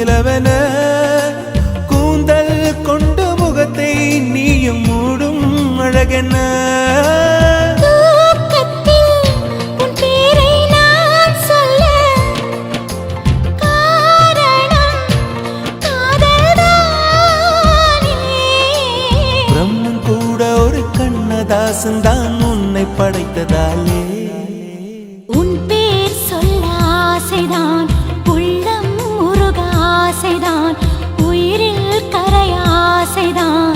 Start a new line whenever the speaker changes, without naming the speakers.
நிலவென கூந்தல் கொண்டு முகத்தை நீயும் மூடும் அழகென்ன தாசன்தான் உன்னை படைத்ததாலே
உன் பேர் சொல்ல ஆசைதான் உள்ளம் முருக ஆசைதான் உயிரில் கரைய ஆசைதான்